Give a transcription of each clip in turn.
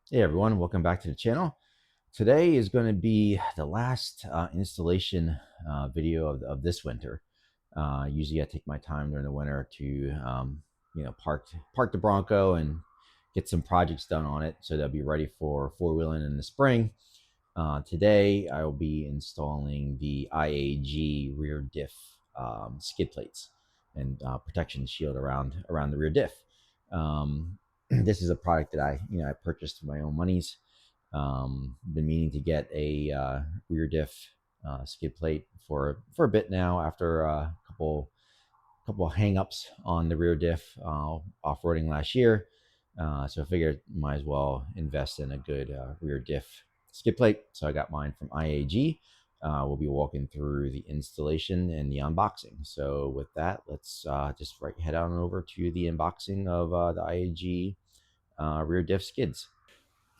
Hey everyone, welcome back to the channel. Today is going to be the last installation video of this winter. Usually I take my time during the winter to park the Bronco and get some projects done on it so they'll be ready for four-wheeling in the spring. Today I will be installing the IAG rear diff skid plates and protection shield around the rear diff. This is a product that I purchased with my own monies. Been meaning to get a rear diff skid plate for a bit now after a couple hang-ups on the rear diff off-roading last year. So I figured might as well invest in a good rear diff skid plate. So I got mine from IAG. We'll be walking through the installation and the unboxing. So with that, let's just head on over to the unboxing of the IAG rear diff skids.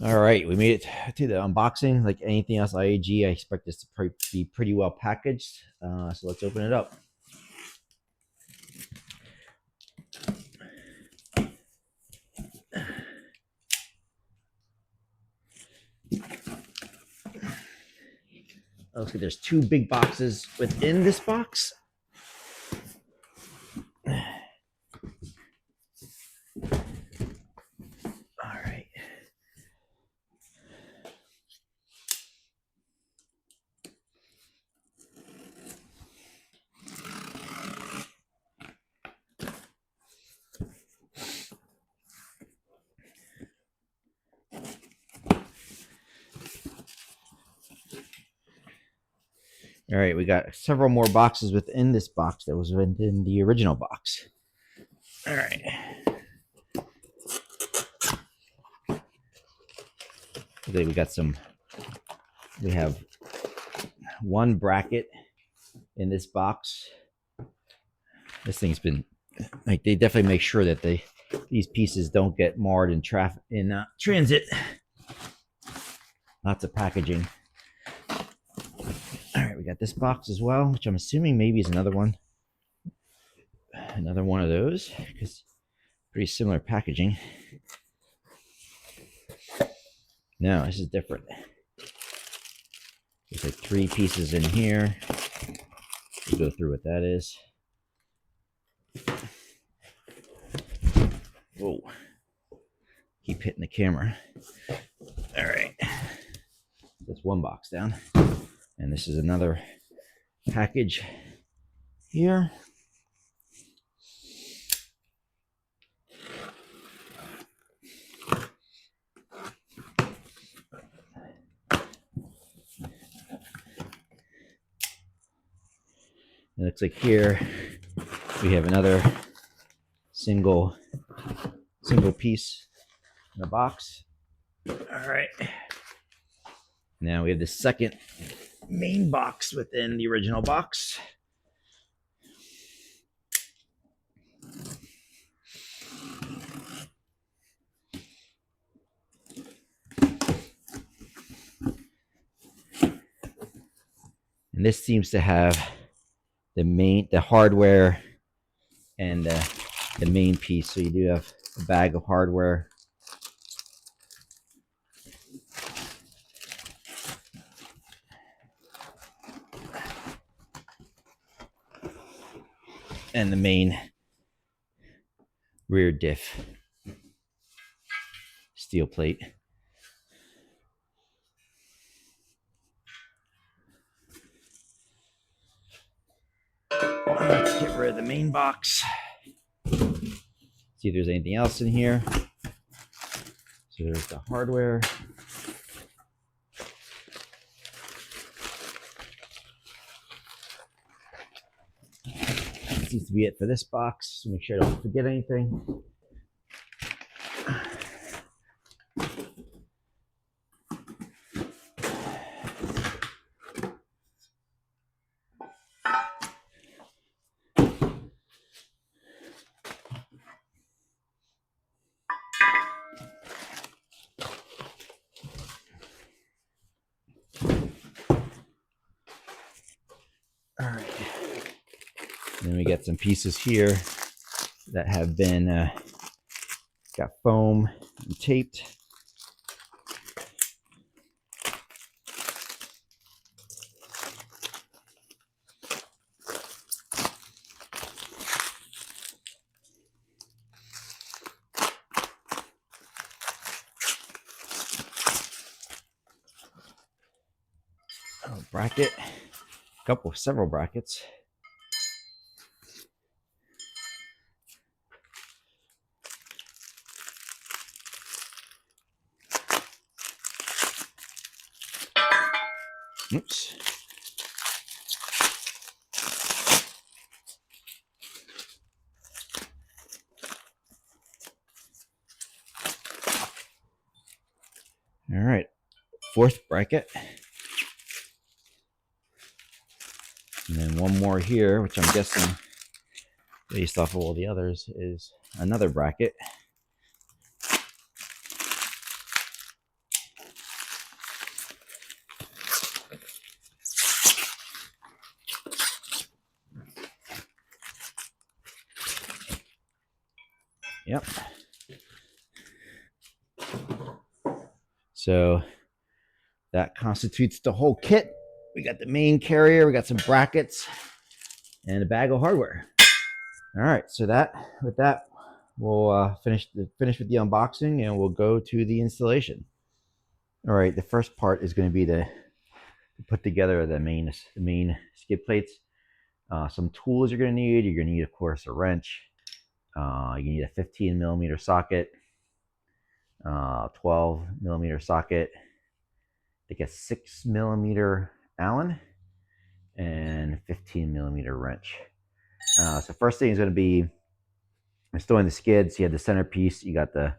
All right, we made it to the unboxing. Like anything else IAG, I expect this to be pretty well packaged. So let's open it up. Looks like there's two big boxes within this box. All right. All right, we got several more boxes within this box that was within the original box. All right. Okay, we have one bracket in this box. This thing's been, like, they definitely make sure that these pieces don't get marred in traffic in transit. Lots of packaging. All right, we got this box as well, which I'm assuming maybe is another one of those, because pretty similar packaging. No, this is different. There's like three pieces in here. We'll go through what that is. Whoa. Keep hitting the camera. All right. That's one box down. And this is another package here. It looks like here we have another single piece in the box. All right. Now we have the second main box within the original box. And this seems to have the hardware and the main piece. So you do have a bag of hardware. And the main rear diff steel plate. Let's get rid of the main box. See if there's anything else in here. So there's the hardware. That seems to be it for this box. So make sure I don't forget anything. All right. Then we got some pieces here that have been got foam and taped. bracket, several brackets. Oops. All right, fourth bracket. And then one more here, which I'm guessing, based off of all the others, is another bracket. Yep. So that constitutes the whole kit. We got the main carrier, we got some brackets, and a bag of hardware. All right, so with that, we'll finish with the unboxing, and we'll go to the installation. All right, the first part is going to be to put together the main skid plates. Some tools you're going to need. You're going to need, of course, a wrench. You need a 15 millimeter socket, 12 millimeter socket, I think a 6 millimeter Allen, and 15 millimeter wrench. So first thing is going to be installing the skids. You have the centerpiece. You got the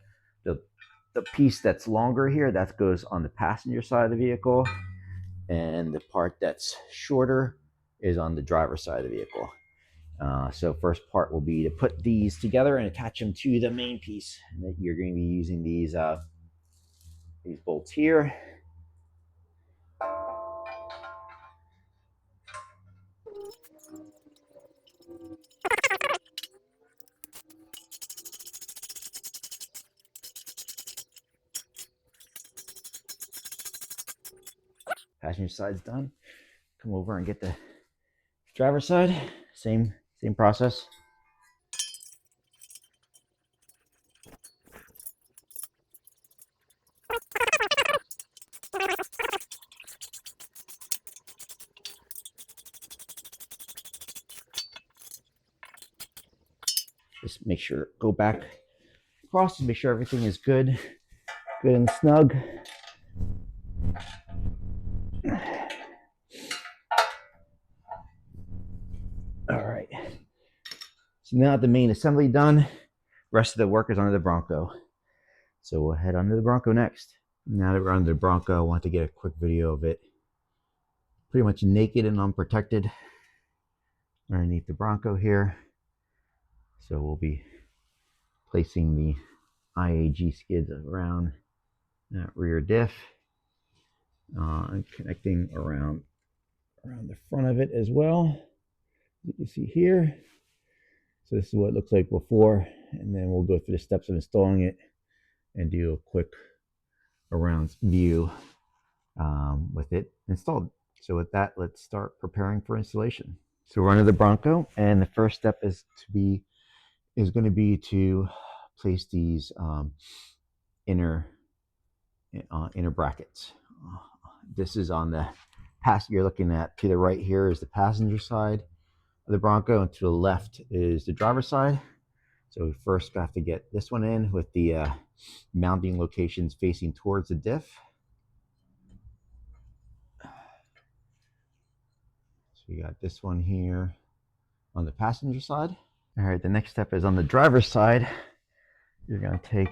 piece that's longer here. That goes on the passenger side of the vehicle, and the part that's shorter is on the driver's side of the vehicle. So first part will be to put these together and attach them to the main piece. And you're going to be using these bolts here. Passenger side's done. Come over and get the driver's side. Same process. Just make sure, go back across and make sure everything is good and snug. All right. So now that the main assembly done, rest of the work is under the Bronco. So we'll head under the Bronco next. Now that we're under the Bronco, I want to get a quick video of it. Pretty much naked and unprotected underneath the Bronco here. So we'll be placing the IAG skids around that rear diff, and connecting around the front of it as well. You can see here. So this is what it looks like before, and then we'll go through the steps of installing it and do a quick around view with it installed. So with that, let's start preparing for installation. So we're under the Bronco, and the first step is going to be to place these inner brackets. This is on the you're looking at to the right here is the passenger side of the Bronco, and to the left is the driver's side. So we first have to get this one in with the mounting locations facing towards the diff. So we got this one here on the passenger side. All right, the next step is on the driver's side. You're going to take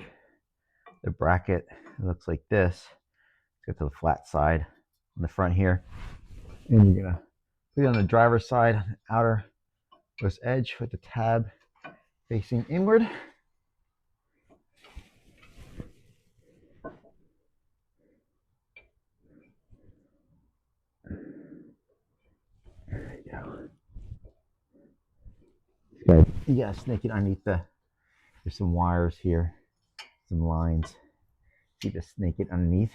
the bracket, it looks like this. Get to the flat side on the front here, and you're going to put it on the driver's side, outermost edge with the tab facing inward. There you go. You gotta snake it underneath there's some wires here, some lines. You just snake it underneath.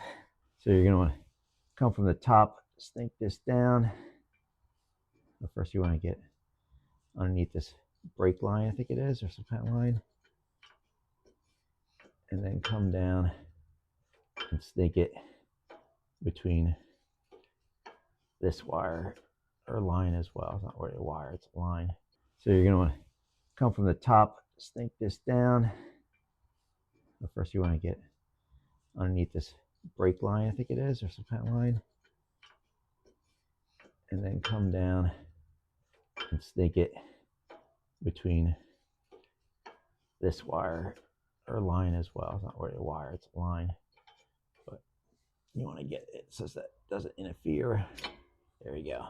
So you're gonna want to come from the top, snake this down. But first you want to get underneath this brake line, I think it is, or some kind of line. And then come down and snake it between this wire or line as well. It's not really a wire, it's a line. So you're going to want to come from the top, snake this down. But first you want to get underneath this brake line, I think it is, or some kind of line. And then come down and snake it between this wire or line as well. It's not really a wire, it's a line. But you want to get it so that it doesn't interfere. There you go.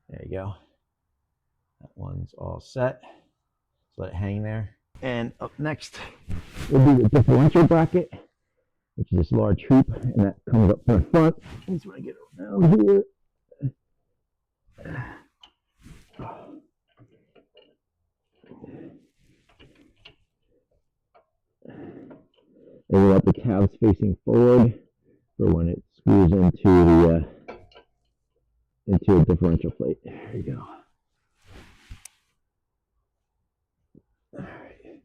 There you go. That one's all set. Just let it hang there. And up next will be the differential bracket, which is this large hoop, and that comes up from the front. Just want to get around here. And we want the calves facing forward for when it screws into a differential plate. There you go. All right.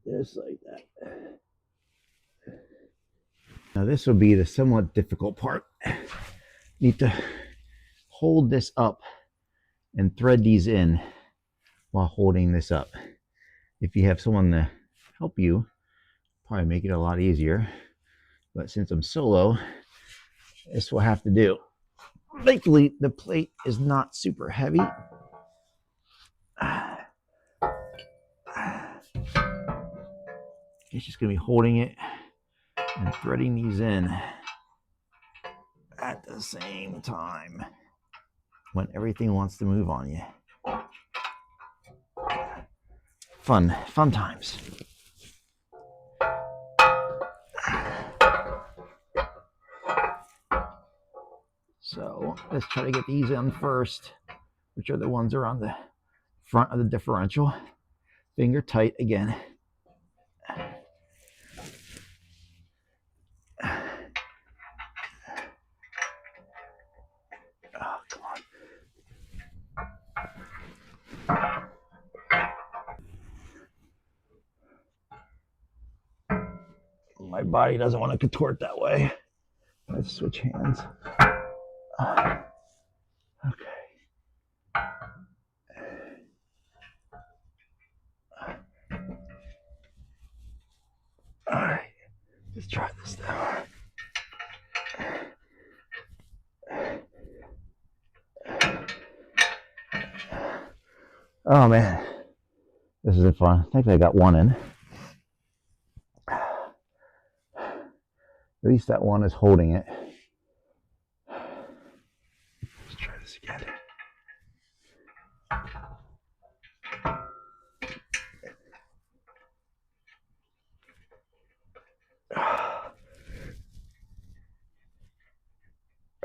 Just like that. Now this will be the somewhat difficult part. Need to hold this up and thread these in while holding this up. If you have someone to help you, probably make it a lot easier. But since I'm solo, this will have to do. Thankfully, the plate is not super heavy. It's just going to be holding it and threading these in at the same time when everything wants to move on you. Fun times. So let's try to get these in first, which are the ones around the front of the differential. Finger tight again. Oh, come on. My body doesn't want to contort that way. Let's switch hands. Okay. All right. Let's try this now. Oh man, this isn't fun. Thankfully I got one in. At least that one is holding it. Let's try this again.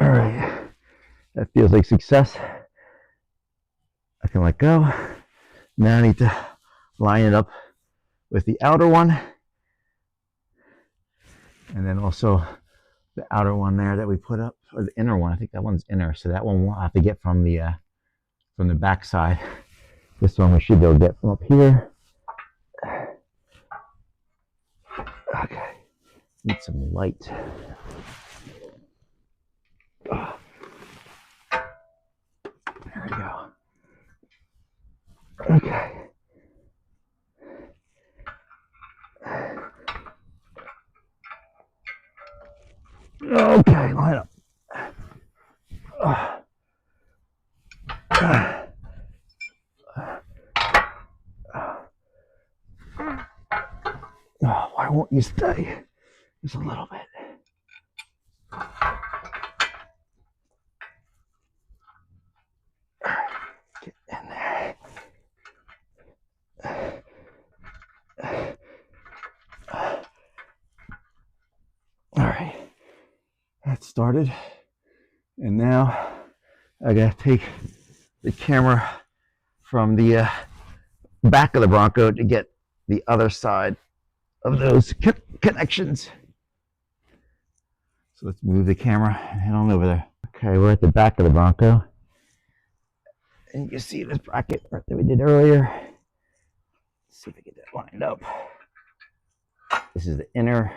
All right, that feels like success. I can let go. Now I need to line it up with the outer one, and then also the outer one there that we put up, or the inner one. I think that one's inner, so that one we'll have to get from the back side. This one we should be able to get from up here. Okay, need some light. There we go. Okay. Okay, line up. Why won't you stay? Just a little bit. Get in there. All right, that started, and now I gotta take the camera from the back of the Bronco to get the other side of those connections. So let's move the camera and head on over there. Okay, we're at the back of the Bronco, and you can see this bracket that we did earlier. Let's see if I get that lined up. This is the inner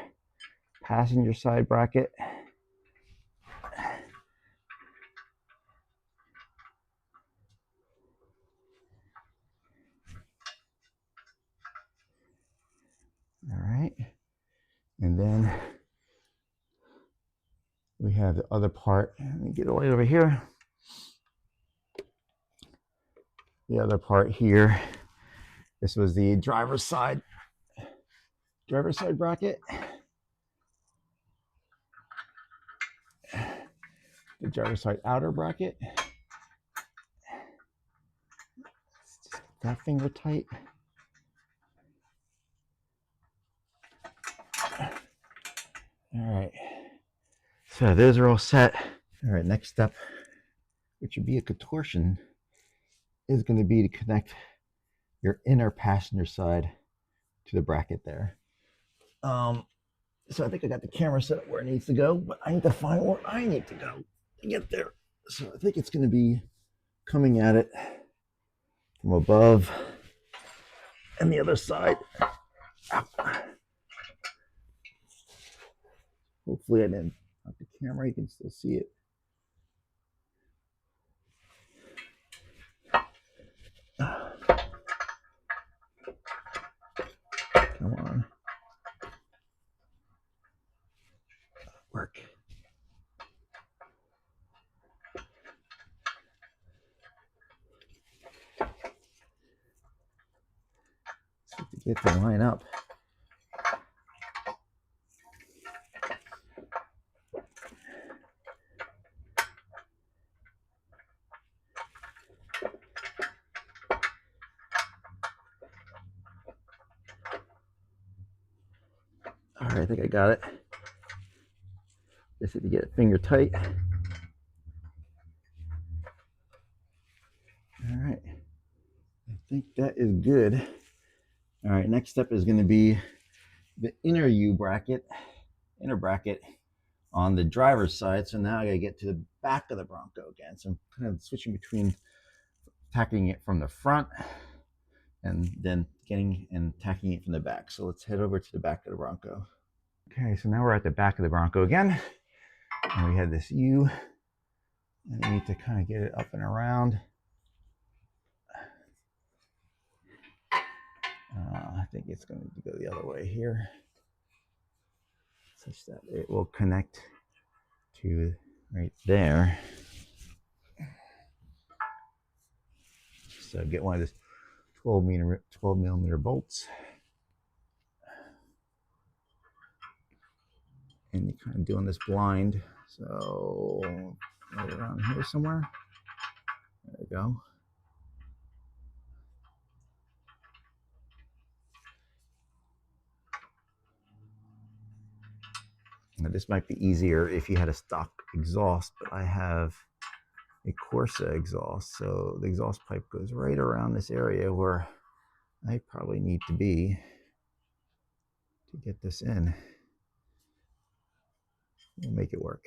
passenger side bracket. All right. And then we have the other part. Let me get it right over here. The other part here. This was the driver's side bracket. The driver's side outer bracket. Just get that finger tight. All right. So those are all set. All right, next step, which would be a contortion, is going to be to connect your inner passenger side to the bracket there. So I think I got the camera set up where it needs to go, but I need to find where I need to go to get there. So I think it's going to be coming at it from above and the other side. Hopefully I didn't have the camera, you can still see it. Come on. Work. So to get the line up. All right, I think I got it. Just need to get it finger tight. All right, I think that is good. All right, next step is going to be the inner bracket on the driver's side. So now I got to get to the back of the Bronco again. So I'm kind of switching between tacking it from the front and then tacking it from the back. So let's head over to the back of the Bronco. Okay, so now we're at the back of the Bronco again. And we have this U, and we need to kind of get it up and around. I think it's going to go the other way here, such that it will connect to right there. So get one of those 12 millimeter bolts, and you're kind of doing this blind. So right around here somewhere. There we go. Now this might be easier if you had a stock exhaust, but I have a Corsa exhaust, so the exhaust pipe goes right around this area where I probably need to be to get this in. We'll make it work.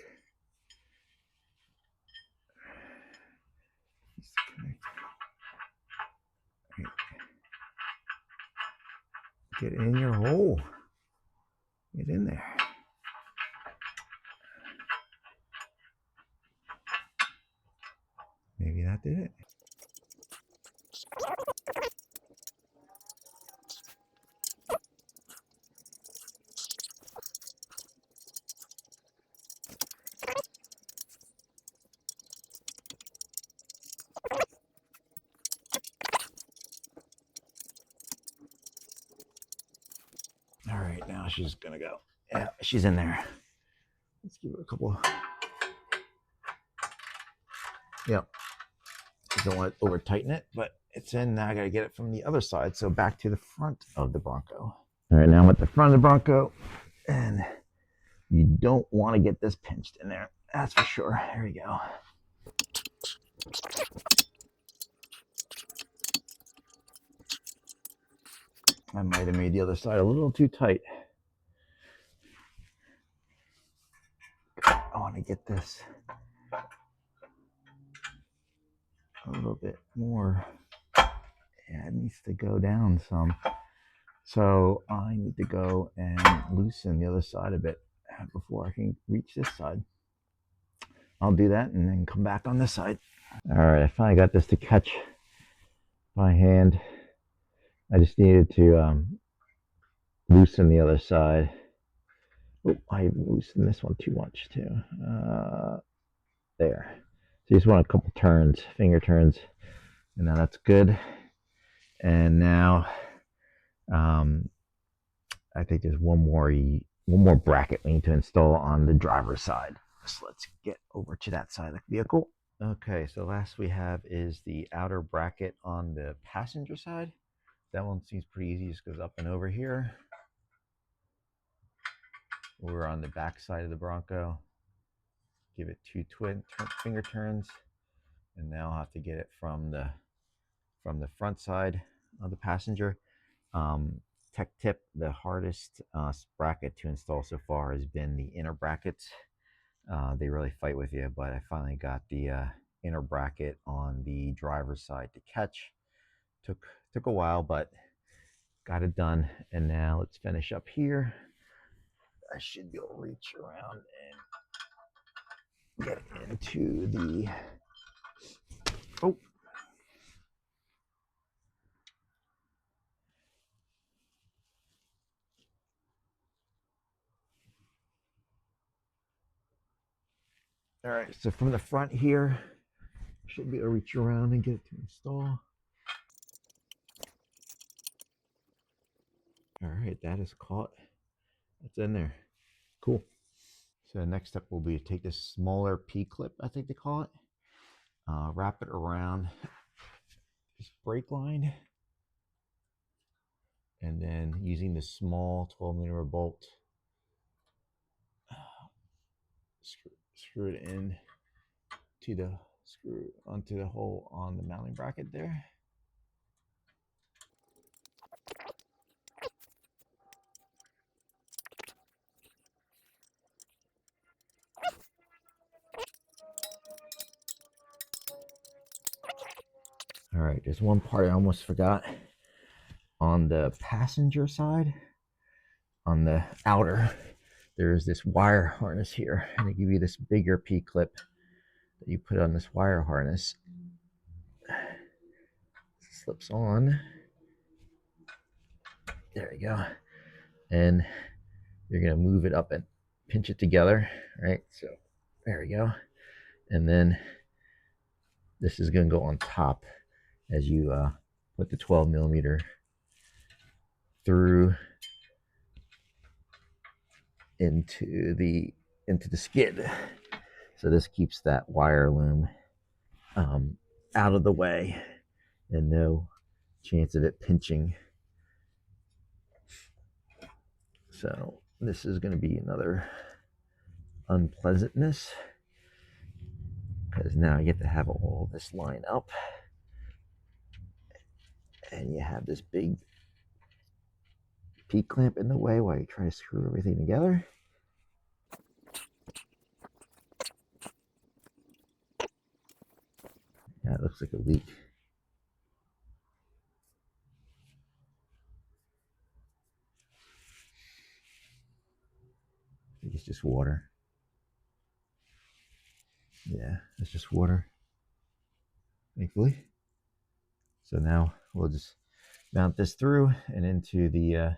Get in your hole. Get in there. Maybe that did it. All right, now she's gonna go. Yeah, she's in there. Let's give her a couple. Yep. I don't want to over tighten it, but it's in. Now I gotta get it from the other side. So back to the front of the Bronco. All right, now I'm at the front of the Bronco, and you don't want to get this pinched in there. That's for sure. Here we go. I might have made the other side a little too tight. I want to get this a little bit more. Yeah, it needs to go down some. So I need to go and loosen the other side a bit before I can reach this side. I'll do that and then come back on this side. All right, I finally got this to catch by hand. I just needed to loosen the other side. Oh, I loosened this one too much too. There. So you just want a couple turns, finger turns, and now that's good. And now I think there's one more bracket we need to install on the driver's side. So let's get over to that side of the vehicle. Okay, so last we have is the outer bracket on the passenger side. That one seems pretty easy, just goes up and over here. We're on the back side of the Bronco. Give it two finger turns, and now I'll have to get it from the front side of the passenger. Tech tip: the hardest bracket to install so far has been the inner brackets. They really fight with you, but I finally got the inner bracket on the driver's side to catch. Took a while, but got it done. And now let's finish up here. I should be able to reach around and get into the oh. All right, so from the front here, should be able to reach around and get it to install. All right, that is caught. That's in there. Cool. So next step will be to take this smaller P-clip, I think they call it, wrap it around this brake line, and then using the small 12mm bolt, screw it in to the onto the hole on the mounting bracket there. All right, there's one part I almost forgot. On the passenger side, on the outer, there's this wire harness here, and they give you this bigger P-clip that you put on this wire harness. It slips on. There you go. And you're gonna move it up and pinch it together, right? So there we go. And then this is gonna go on top as you put the 12mm through into the skid. So this keeps that wire loom out of the way and no chance of it pinching. So this is going to be another unpleasantness because now you have to have all this line up and you have this big P-clamp in the way while you try to screw everything together. Yeah, it looks like a leak. I think it's just water. Yeah, it's just water, thankfully. So now we'll just mount this through and into the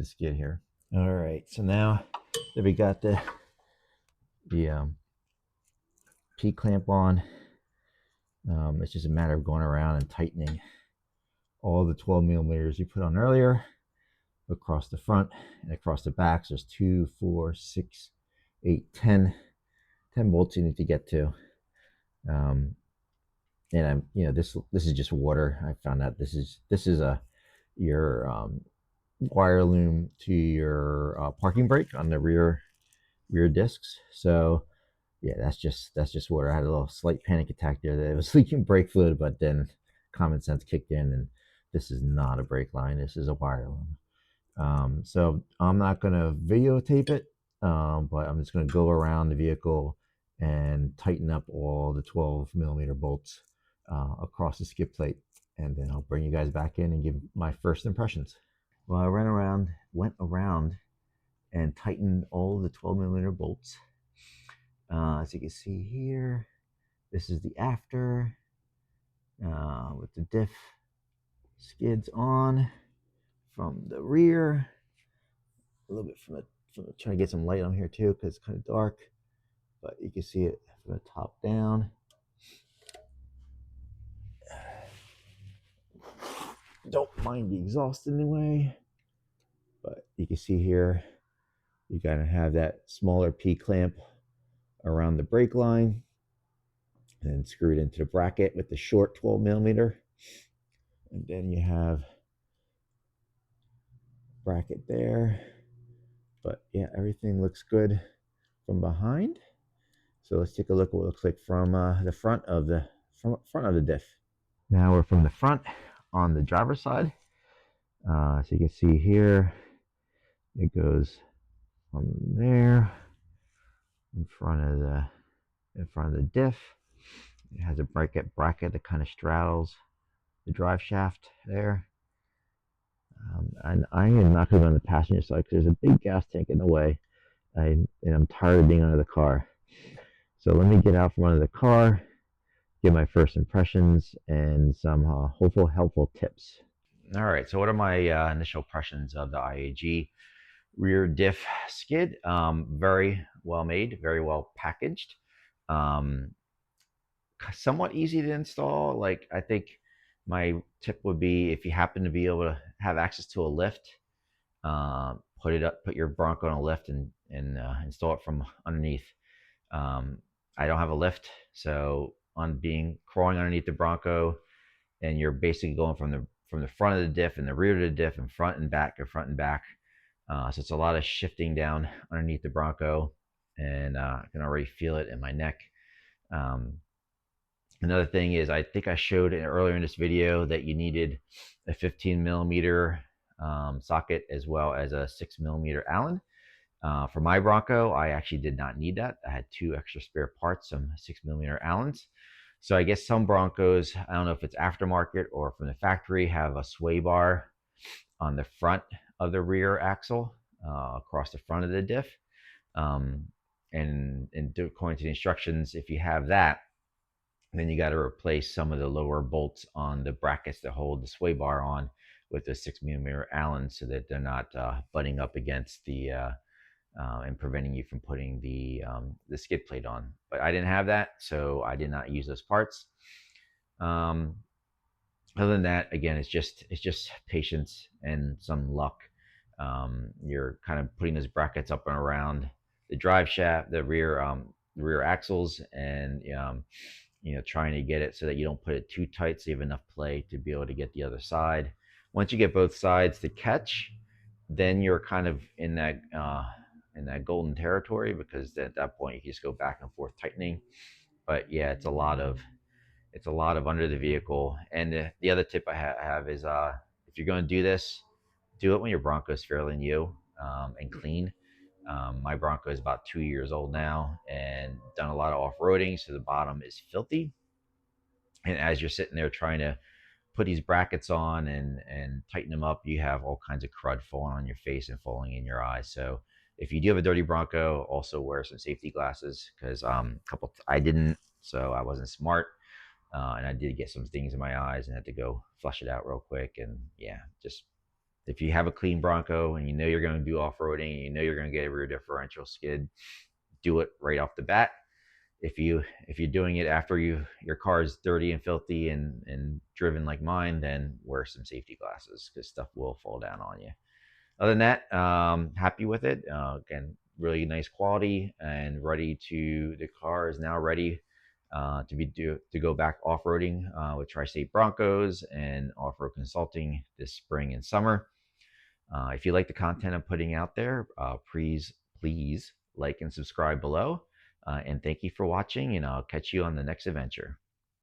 skid here. All right, so now that we got the P-clamp on, it's just a matter of going around and tightening all the 12mm you put on earlier across the front and across the back. So there's 2, 4, 6, 8, 10 bolts you need to get to. And I'm, this is just water. I found out this is your wire loom to your parking brake on the rear discs. So yeah, that's just water. I had a little slight panic attack there that it was leaking brake fluid, but then common sense kicked in, and this is not a brake line. This is a wire loom. So I'm not gonna videotape it, but I'm just gonna go around the vehicle and tighten up all the 12mm bolts across the skid plate, and then I'll bring you guys back in and give my first impressions. Well, I went around and tightened all the 12 millimeter bolts. As you can see here, this is the after with the diff skids on from the rear. A little bit trying to get some light on here too because it's kind of dark, but you can see it from the top down. Don't mind the exhaust in the way, but you can see here you gotta have that smaller P clamp around the brake line and then screw it into the bracket with the short 12 millimeter. And then you have bracket there. But yeah, everything looks good from behind. So let's take a look at what it looks like from the front of the diff. Now we're from the front on the driver's side. So you can see here, it goes from there in front of the diff. It has a bracket that kind of straddles the drive shaft there. And I am not going to be on the passenger side because there's a big gas tank in the way, and I'm tired of being under the car. So let me get out from under the car, give my first impressions, and some hopeful helpful tips. All right, so what are my initial impressions of the IAG rear diff skid? Very well made, very well packaged. Um, Somewhat easy to install. Like, I think my tip would be, if you happen to be able to have access to a lift, put your Bronco on a lift and install it from underneath. I don't have a lift, so on being crawling underneath the Bronco, and you're basically going from the front of the diff and the rear of the diff and front and back or front and back. So it's a lot of shifting down underneath the Bronco, and I can already feel it in my neck. Um, Another thing is, I think I showed earlier in this video that you needed a 15 millimeter socket as well as a 6 millimeter Allen. For my Bronco, I actually did not need that. I had 2 extra spare parts, some 6 millimeter Allens. So I guess some Broncos, I don't know if it's aftermarket or from the factory, have a sway bar on the front of the rear axle across the front of the diff. Um, and according to the instructions, if you have that, then you got to replace some of the lower bolts on the brackets that hold the sway bar on with the 6 millimeter Allen, so that they're not butting up against the and preventing you from putting the skid plate on. But I didn't have that, so I did not use those parts. Um, Other than that, again, it's just patience and some luck. You're kind of putting those brackets up and around the drive shaft, the rear axles, and trying to get it so that you don't put it too tight, so you have enough play to be able to get the other side. Once you get both sides to catch, then you're kind of in that golden territory, because at that point you can just go back and forth tightening. But yeah, it's a lot of under the vehicle. And the other tip I have is, if you're going to do this, do it when your Bronco is fairly new and clean. My Bronco is about 2 years old now and done a lot of off-roading, so the bottom is filthy. And as you're sitting there trying to put these brackets on and tighten them up, you have all kinds of crud falling on your face and falling in your eyes. So if you do have a dirty Bronco, also wear some safety glasses, because I didn't, so I wasn't smart, and I did get some things in my eyes and had to go flush it out real quick. And yeah, just if you have a clean Bronco and you know you're going to do off-roading and you know you're going to get a rear differential skid, do it right off the bat. If you're doing it after your car is dirty and filthy and driven like mine, then wear some safety glasses, because stuff will fall down on you. Other than that, happy with it. Again, really nice quality, and the car is now ready to go back off-roading with Tri-State Broncos and off-road consulting this spring and summer. If you like the content I'm putting out there, please like and subscribe below. And thank you for watching, and I'll catch you on the next adventure.